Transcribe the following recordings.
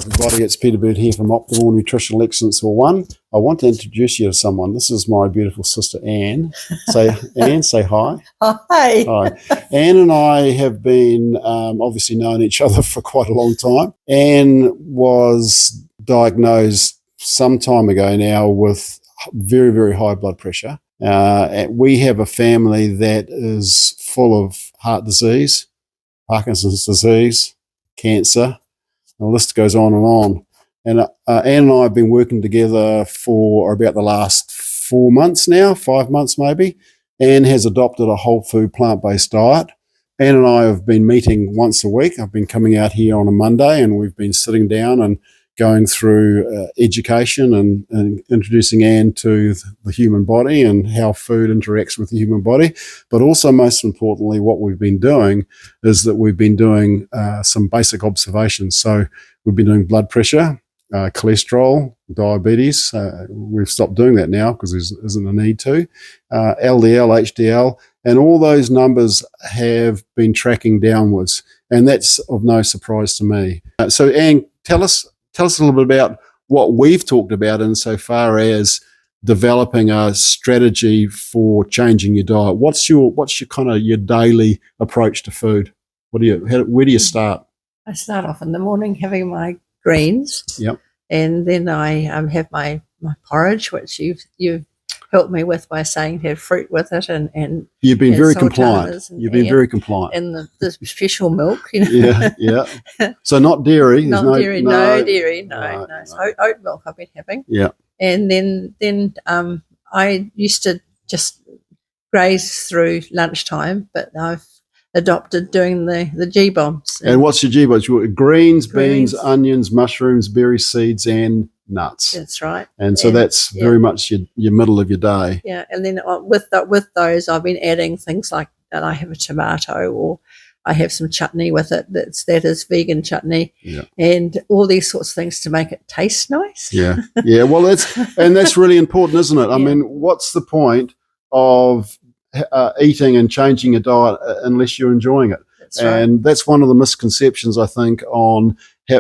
everybody, it's Peter Bird here from Optimal Nutritional Excellence for One. I want to introduce you to someone. This is my beautiful sister Anne. Anne, say hi. Hi. Hi. Anne and I have been obviously known each other for quite a long time. Anne was diagnosed some time ago now with very, very high blood pressure. We have a family that is full of heart disease, Parkinson's disease, cancer. The list goes on and on. And Anne and I have been working together for about the last 4 months now, 5 months maybe. Anne has adopted a whole food plant-based diet. Anne and I have been meeting once a week. I've been coming out here on a Monday and we've been sitting down and going through education and introducing Anne to the human body and how food interacts with the human body. But also, most importantly, what we've been doing is that we've been doing some basic observations. So we've been doing blood pressure, cholesterol, diabetes. We've stopped doing that now because there isn't a need to. LDL, HDL, and all those numbers have been tracking downwards. And that's of no surprise to me. So Anne, tell us a little bit about what we've talked about insofar as developing a strategy for changing your diet. What's your kind of your daily approach to food? Where do you start? I start off in the morning having my greens. Yep. And then I have my porridge, which you've helped me with by saying to have fruit with it and you've been very compliant. You've been very compliant. And the special milk, you know. Yeah. So not dairy. No dairy. No. So oat milk I've been having. Yeah. And then I used to just graze through lunchtime, but I've adopted doing the G-bombs. And what's your G-bombs? Greens, beans, onions, mushrooms, berry seeds, and nuts. That's right. And so that's very much your middle of your day. Yeah, and then with those, I've been adding things like that. I have a tomato, or I have some chutney with it. That is vegan chutney, and all these sorts of things to make it taste nice. Yeah. Well, that's really important, isn't it? I mean, what's the point of eating and changing your diet unless you're enjoying it? That's right. And that's one of the misconceptions, I think, on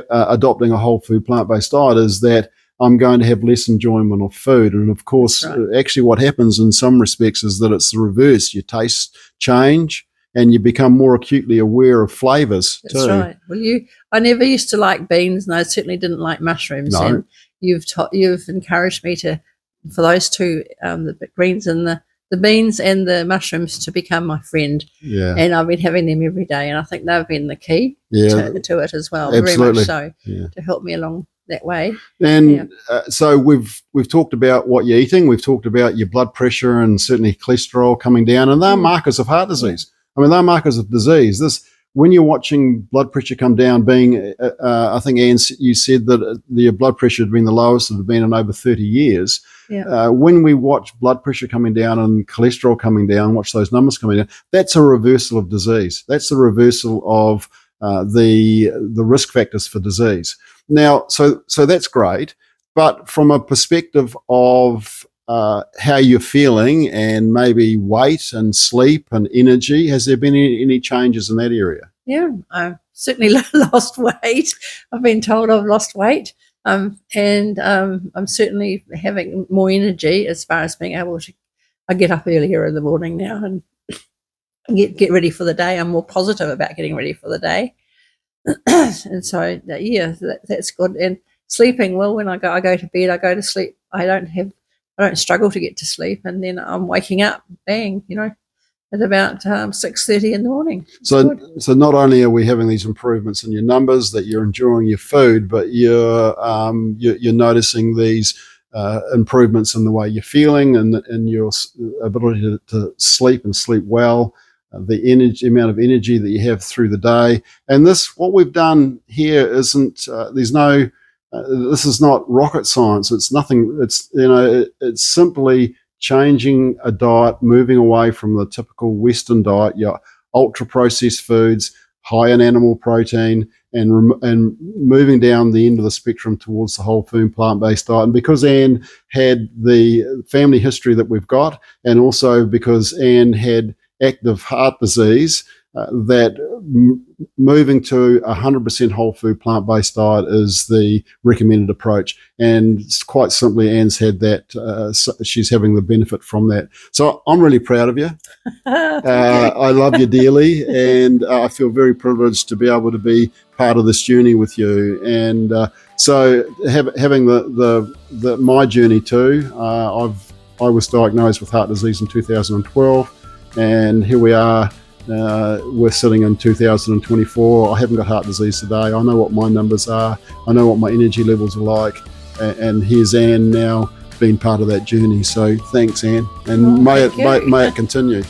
adopting a whole food plant-based diet, is that I'm going to have less enjoyment of food. And of course, actually what happens in some respects is that it's the reverse. Your tastes change and you become more acutely aware of flavors too. That's right. Well, I never used to like beans, and I certainly didn't like mushrooms. No. And you've encouraged me for those two, the greens and the beans and the mushrooms, to become my friend. Yeah. And I've been having them every day, and I think they've been the key to it as well. Absolutely. Very much so, to help me along that way. And so we've talked about what you're eating. We've talked about your blood pressure and certainly cholesterol coming down, and they're markers of heart disease. I mean, they're markers of disease. When you're watching blood pressure come down, being, I think, Anne, you said that your blood pressure had been the lowest it had been in over 30 years. Yeah. When we watch blood pressure coming down and cholesterol coming down, watch those numbers coming down, that's a reversal of disease. That's the reversal of the risk factors for disease. Now, so that's great, but from a perspective of how you're feeling and maybe weight and sleep and energy, has there been any changes in that area? Yeah, I've certainly lost weight. I've been told I've lost weight, and I'm certainly having more energy as far as being able to. I get up earlier in the morning now and get ready for the day. I'm more positive about getting ready for the day. And so that's good. And sleeping well, when I go to bed, I go to sleep. I don't struggle to get to sleep, and then I'm waking up bang, at about 6:30 in the morning. So not only are we having these improvements in your numbers, that you're enjoying your food, but you're noticing these improvements in the way you're feeling and your ability to sleep and sleep well. The amount of energy that you have through the day. And what we've done here isn't, this is not rocket science. It's nothing, it's simply changing a diet, moving away from the typical Western diet, your ultra processed foods, high in animal protein, and moving down the end of the spectrum towards the whole food plant-based diet. And because Anne had the family history that we've got, and also because Anne had active heart disease, that moving to a 100% whole food plant-based diet is the recommended approach. And quite simply, Anne's had that. So she's having the benefit from that. So I'm really proud of you. I love you dearly, and I feel very privileged to be able to be part of this journey with you. And so having my journey too, I was diagnosed with heart disease in 2012, and here we are. We're sitting in 2024. I haven't got heart disease today. I know what my numbers are. I know what my energy levels are like. And here's Anne now being part of that journey. So thanks, Anne, and may it continue.